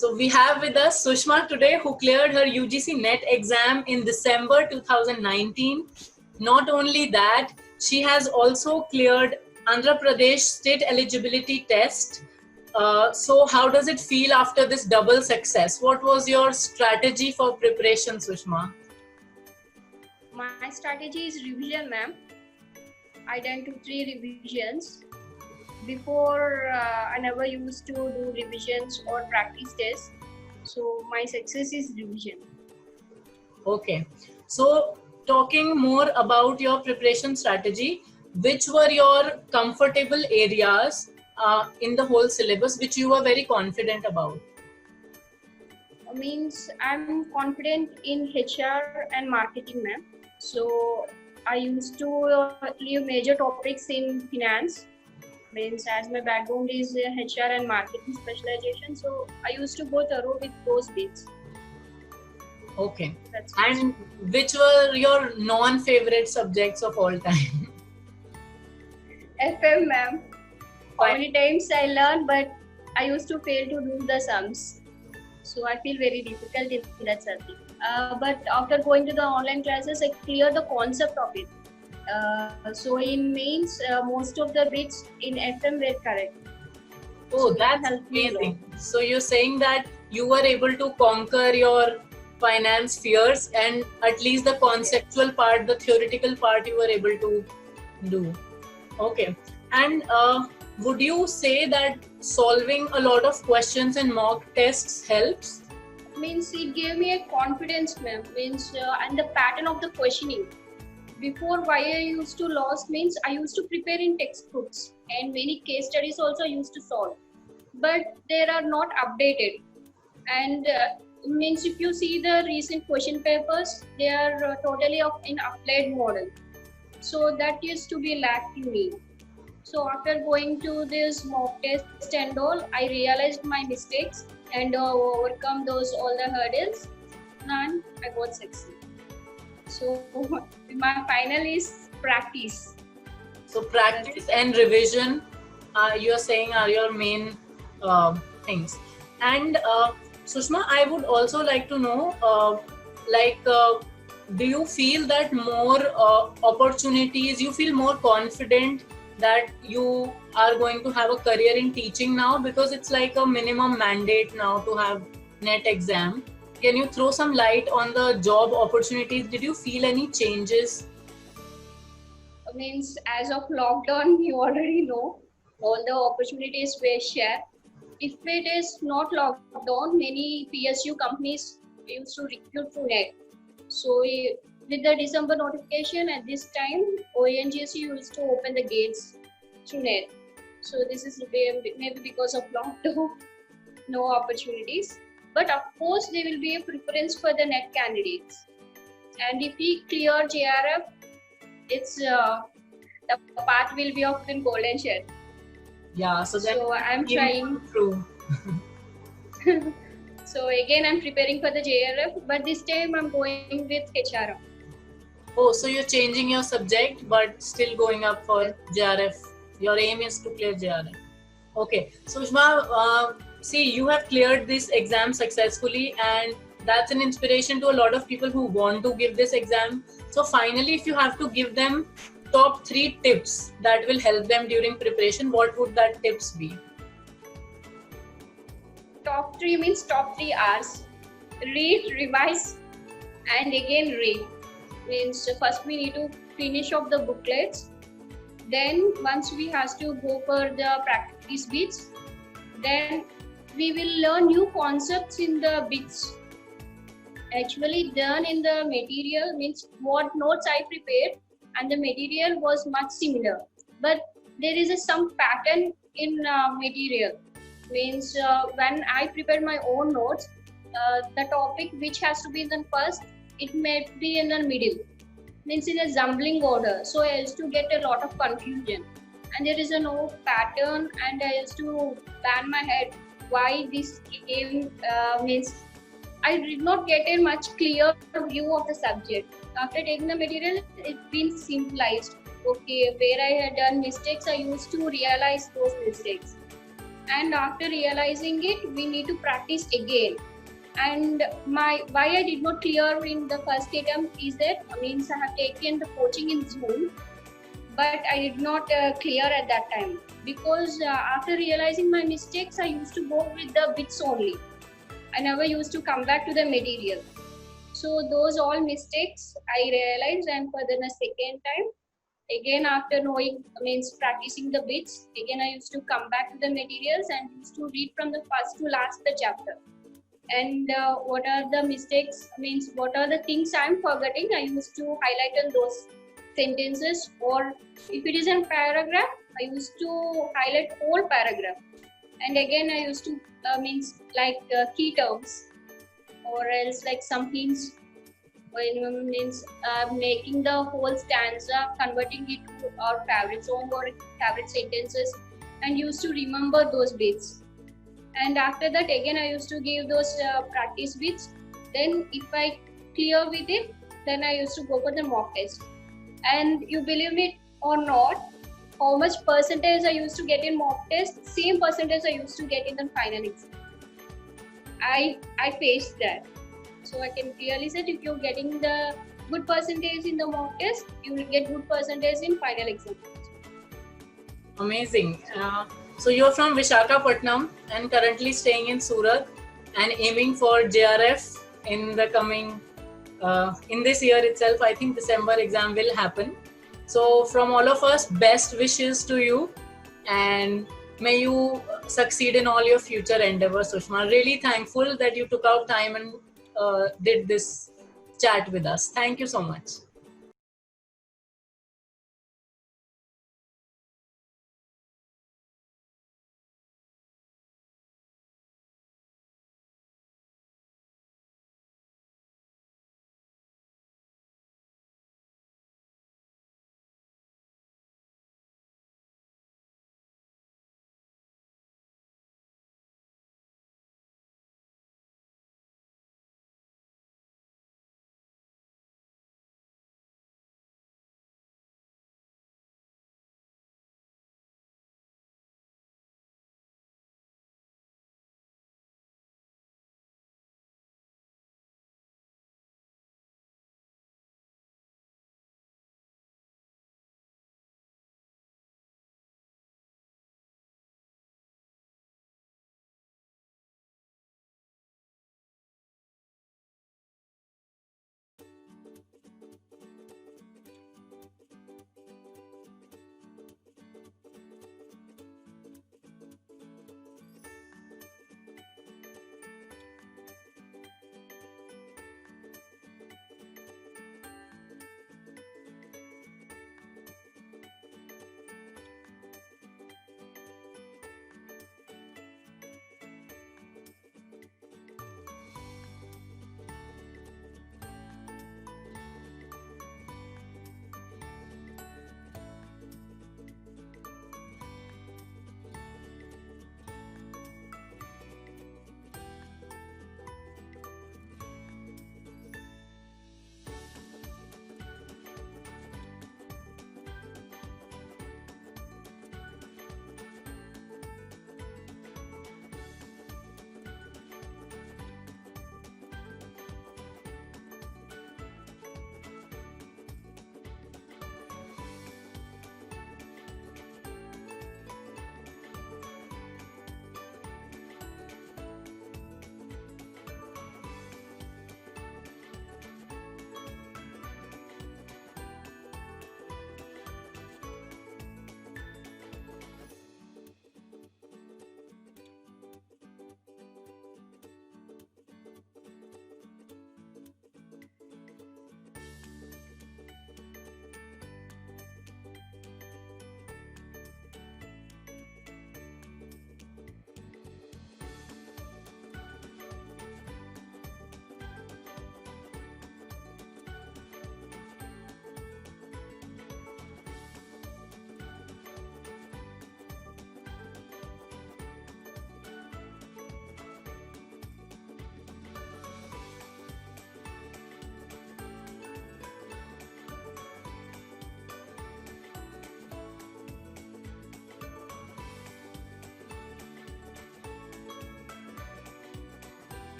So we have with us Sushma today, who cleared her UGC NET exam in December 2019. Not only that, she has also cleared Andhra Pradesh state eligibility test. So how does it feel after this double success? What was your strategy for preparation, Sushma? My strategy is revision, ma'am. I done 2-3 revisions. Before, I never used to do revisions or practice tests. So my success is revision. Okay. So talking more about your preparation strategy, which were your comfortable areas in the whole syllabus which you were very confident about? Means I'm confident in HR and marketing, ma'am. So I used to leave major topics in finance. Means as my background is HR and marketing specialization, so I used to go thorough with those bits. Okay. That's And which were your non-favorite subjects of all time? FM, ma'am. How many times I learned, but I used to fail to do the sums. So I feel very difficult in that subject. But after going to the online classes, I cleared the concept of it. So in mains, most of the bits in FM were correct. Oh, that's amazing. So you're saying that you were able to conquer your finance fears, and at least the conceptual part, the theoretical part, you were able to do. Okay. And would you say that solving a lot of questions in mock tests helps? Means it gave me a confidence, ma'am. Means and the pattern of the questioning. Before, why I used to lost means I used to prepare in textbooks and many case studies also I used to solve, but they are not updated. And means if you see the recent question papers, they are totally in applied model. So that used to be lacked in me. So after going to this mock test and all, I realized my mistakes and overcome those all the hurdles, and I got success. So my final is practice. So practice and revision, you are saying, are your main things. And Sushma, I would also like to know, do you feel that more opportunities, you feel more confident that you are going to have a career in teaching now, because it's like a minimum mandate now to have NET exam? Can you throw some light on the job opportunities? Did you feel any changes? Means as of lockdown, you already know all the opportunities were shared. If it is not lockdown, many PSU companies used to recruit through NET. So with the December notification at this time, ONGC used to open the gates through NET. So this is maybe because of lockdown, no opportunities. But of course, there will be a preference for the NET candidates. And if we clear JRF, it's the path will be of in golden share. Yeah, so I'm trying. True. So again, I'm preparing for the JRF, but this time I'm going with HRM. Oh, so you're changing your subject, but still going up for JRF. Your aim is to clear JRF. Okay, so Sushma, see, you have cleared this exam successfully, and that's an inspiration to a lot of people who want to give this exam. So finally, if you have to give them top 3 tips that will help them during preparation, what would that tips be? Top 3 means top 3 hours. Read, revise, and again read. Means first we need to finish off the booklets. Then once we have to go for the practice bits, then we will learn new concepts in the bits. Actually done in the material, means what notes I prepared and the material was much similar, but there is some pattern in material. Means when I prepared my own notes, the topic which has to be in the first, it may be in the middle, means in a jumbling order. So I used to get a lot of confusion, and there is no pattern, and I used to plan my head why this came. Means I did not get a much clear view of the subject. After taking the material, it's been simplified. Okay, where I had done mistakes, I used to realize those mistakes. and after realizing it, we need to practice again. And why I did not clear in the first attempt is that means I have taken the coaching in Zoom, but I did not clear at that time, because after realizing my mistakes, I used to go with the bits only. I never used to come back to the material. So those all mistakes I realized, and for the second time, again after knowing means practicing the bits, again I used to come back to the materials and used to read from the first to last the chapter. And what are the mistakes means what are the things I'm forgetting, I used to highlight on those sentences, or if it is a paragraph, I used to highlight whole paragraph. And again I used to means like key terms, or else like some hints, when means making the whole stanza, converting it to our favorite song or favorite sentences, and used to remember those bits. And after that again I used to give those practice bits. Then if I clear with it, then I used to go for the mock test. And you believe it or not, how much percentage I used to get in mock test, same percentage I used to get in the final exam. I faced that. So I can clearly say if you're getting the good percentage in the mock test, you will get good percentage in final exam. Amazing. So you're from Visakhapatnam and currently staying in Surat and aiming for JRF in the coming, in this year itself. I think December exam will happen. So from all of us, best wishes to you, and may you succeed in all your future endeavors, Sushma. Really thankful that you took out time and did this chat with us. Thank you so much.